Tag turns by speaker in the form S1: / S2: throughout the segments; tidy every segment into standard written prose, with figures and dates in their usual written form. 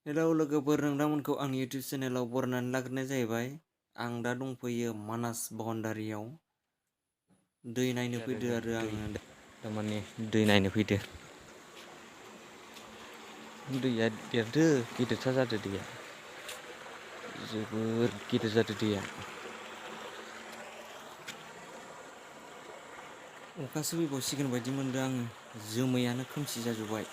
S1: Hello लोगोफोर, नोंथांमोनखौ आंनि YouTube चेनेलाव बरायनानै लाग्रोनाय जाहैबाय। आं दा दंफैयो मानास बाउन्डारियाव दै नायनो फैदो आरो आङो
S2: थारमाने दै नायनो फैदो। दैया देरदो, गिदिरथार जादो दैया। जोबोर गिदिर जादो दैया।
S1: अखासो फैबावसिगोन बायदि मोनदों आङो, जोमैयानो खोमसि जाजोब्बाय।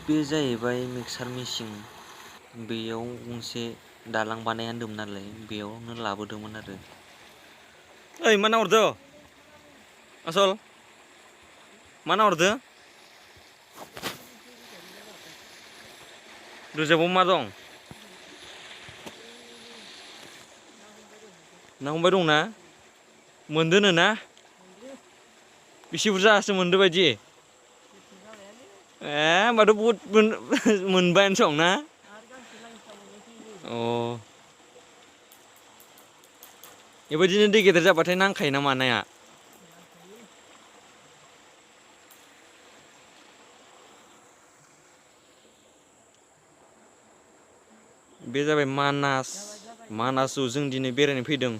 S1: बे जाहैबाय मिक्सार मेचिन। बेयाव गंसे दालां बानाया होनदोंमोन नालाय, बेयावनो लाबोदोंमोन आरो। ओइ मा नाहरदो? आसल मा नाहरदो? रिजार्भआव मा दं? ना हमबाय दंना? मोनदोनो ना? बेसे बुरजासो मोनदो बायदि? होमबाथ' बहुद मोनबायानो सं ना? अ बेबायदिनो दै गेदेर जाबाथाय नांखायो नामा नाया? बे जाबाय मानास। मानासाव जों दिनै बेरायनो फैदों।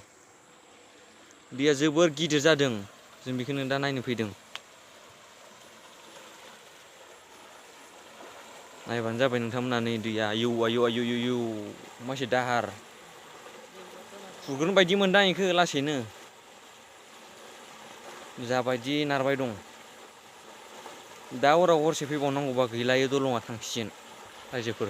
S1: दैया जोबोर गिदिर जादों, जों बेखौनो दा नायनो फैदों। नायबानो जाबाय नोंथांमोना, नै दैया आयौ आयौ आयौ आयौ मासे दाहार। खुरगोन बायदि मोनदां इखो लासैनो। जाबायदि नारबाय दं। दा हराव हरसे फैबावनांगौबा गैला, दलङा थांसिगोन रायजोफोर।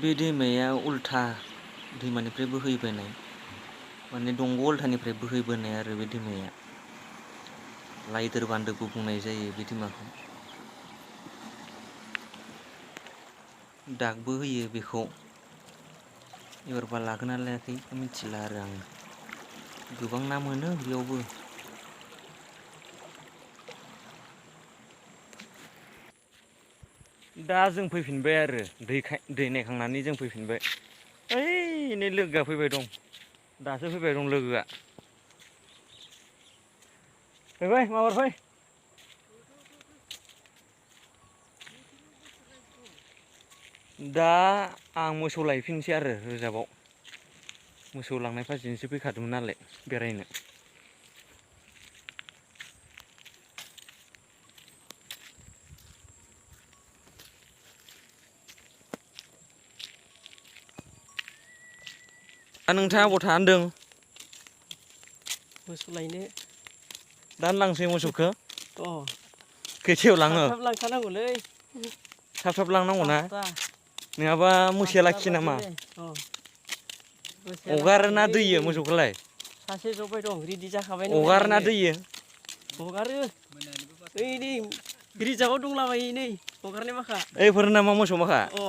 S1: बे दैमाया उल्था दैमानिफ्राय बोहैबोनाय, माने दंग' उल्थानिफ्राय बोहैबोनाय आरो बे दैमाया। लाइदोर बान्दोबो बुंनाय जायो बे दैमाखौ। दागबो होयो बेखौ। एबारबा लागोन ना लायाखै मिथिला आरो आं। गोबां ना मोनो बेयावबो। दा जों फैफिनबाय आरो दै नायखांनानै जों फैफिनबाय। ओइ नै लोगोआ फैबाय दं, दासो फैबाय दं लोगोआ। फैबाय माबार फै। दा आं मोसौ लायफिनसै आरो रिजार्भआव। मोसौ लांनाय फाजैनोसो फैखादोंमोन नालाय बेरायनो। दा नोंथाङा अबाव थाङा होनदों?
S3: मोसौ लायनो।
S1: दानो लांसै मोसौखौ?
S3: अ
S1: खैथायाव
S3: थाब
S1: लाङो?
S3: थाब लांखानांगौलै।
S1: थाब थाब लांनांगौ ना?
S3: पासथा
S1: नङाबा मोसाया
S3: पासथा
S1: लाखियो नामा?
S3: बारबाय दे अ मोसाया
S1: हगारोना
S3: लाखियाखैलै
S1: दैयो
S3: नै
S1: मोसौखौलाय?
S3: सासे जबाय दं रेडि जाखाबाय नों
S1: हगारोना
S3: बेरायलांनो।
S1: दैयो?
S3: हगारो ओइ नै रिजार्भआव दंलाबायो नै हगारनाय माखा।
S1: ओइफोर नामा मोसौ माखा?
S3: अ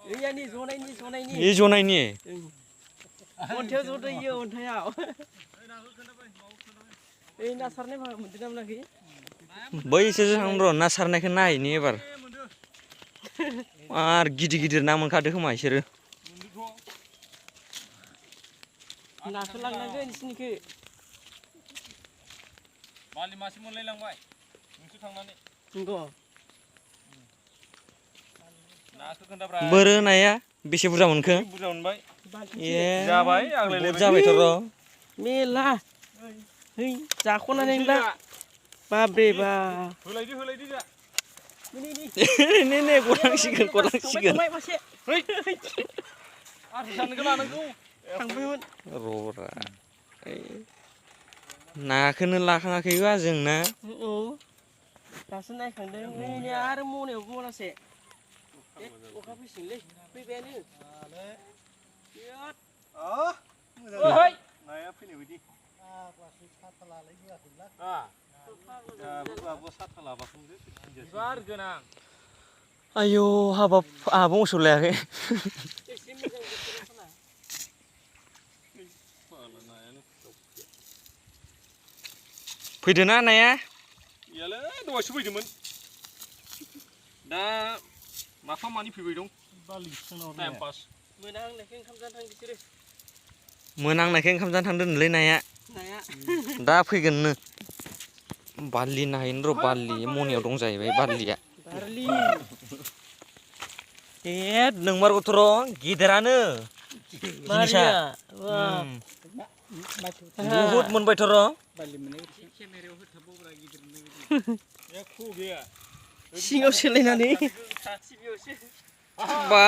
S3: ओइयानि जनायनि।
S1: बे जनायनि?
S3: अन्थायाव जदो इयो अन्थायाव। ओइ ना सारनाय भाहा मोनदों ना मोनाखै?
S1: बैसोरसो थांनो
S3: जनायनि
S1: र' ना सारनायखौ नायहैनि एबार। मार गिदिर गिदिर ना मोनखादों खोमा इसोरो।
S3: नाखौ लांनांगोन नोंसिनिखौ।
S2: बारलि मासे मोनलायलांबाय नोंसोर थांनानै।
S3: नंग'?
S2: नाखौ खोन्थाब्रा।
S1: बोरो नाया बेसे बुरजा मोनखो?
S2: बुरजा मोनबाय।
S3: बाल्थिंसे
S1: ए
S2: जाबाय
S1: बहुद
S2: आग्लायलायबाय।
S1: जाबायथ' र'।
S3: मेला है जाख'नानै ला बाब्रे बा।
S2: होलायदो जा।
S1: नै गलांसिगोन।
S3: थांबाय मासे।
S2: आथुर सानैखौ लानांगौ।
S3: थांबायमोन।
S1: र'रा नाखौनो लाखाङाखैबा जोंना।
S3: औ दासो नायखांदों ओइनै आरो मनायावबो मनासे। अखा फैसिगोनलै फैबायानो बिराद
S2: ओइ
S4: नाया फैनाय बायदि
S2: बिबार गोनां
S1: आयौ हाबाब आहाबो मोसौ लायाखै
S3: एसे मोजां बोथोराव
S1: फैदोना नाया
S2: इयालै दहायसो फैदोंमोन दा माफा मानै फैबाय दं टाइम पास
S3: मोनाहांनायखाय ओंखाम जानो थांदों बिसोरो
S1: मोनांनायखाय ओंखाम जानो थांदोंनोलै नाया
S3: नाया
S1: दा फैगोननो बारलि नायनो र' बारलि मनियाव दं जाहैबाय बारलिया
S3: बारलि
S1: ए नोंमारगौथ' र' गिदिरानो
S3: बारलिया
S1: बुहुद मोनबायथ' र'
S3: केमेरायाव होथाबबावब्रा गिदिर
S2: ए खु गैया
S3: सिङाव सोलायनानै टिभियावसो
S1: बा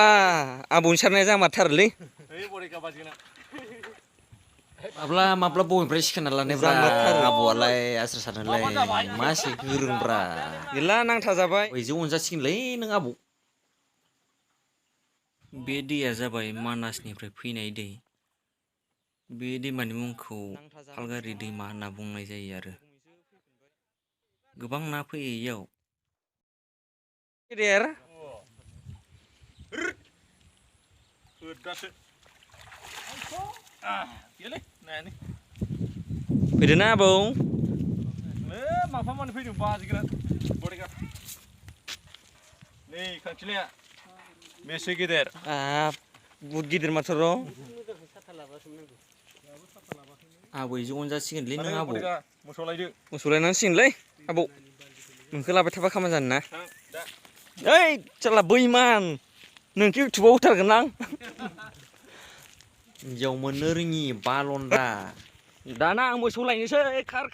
S1: आबौनि सारनाया जामारथारोलै
S2: ओइ बरेका बाजिना
S1: माब्ला बबेनिफ्राय सिखायना लानायब्रा आबौआलाय आस्रा सारनोलाय मासे गोरोंब्रा गैला नांथाजाबाय बैजो अनजासिगोनलै नों आबौ बे दैया जाबाय मानासनिफ्राय फैनाय दै बे दैमानि मुंखौ फालगारि दैमा होनना बुंनाय जायो आरो गोबां ना फैयो इयाव गेदेर
S2: दासो गैयालै नायानो
S1: फैदोना आबौ
S2: माफा मानै फैदों बाजिग्रा बरेका नै खांखिलाया बेसे गेदेर
S1: बुहुद गिदिर माथो र'
S3: मोजांखौ साथा लाबासो नांगौ
S1: आबैजो अनजासिगोनलै नों आबौ
S2: मोसौ लायदो
S1: मोसौ लायनांसिगोनलै आबौ नोंखौ लाबाय थाबा खामानि जानो ना
S2: दा
S1: ओइ साला बैमान नोंखौ इउटुबाव होथारगोन आं हिन्जाव मोननो रोङि बालन्दा दाना आं मोसौ लायनोसै खार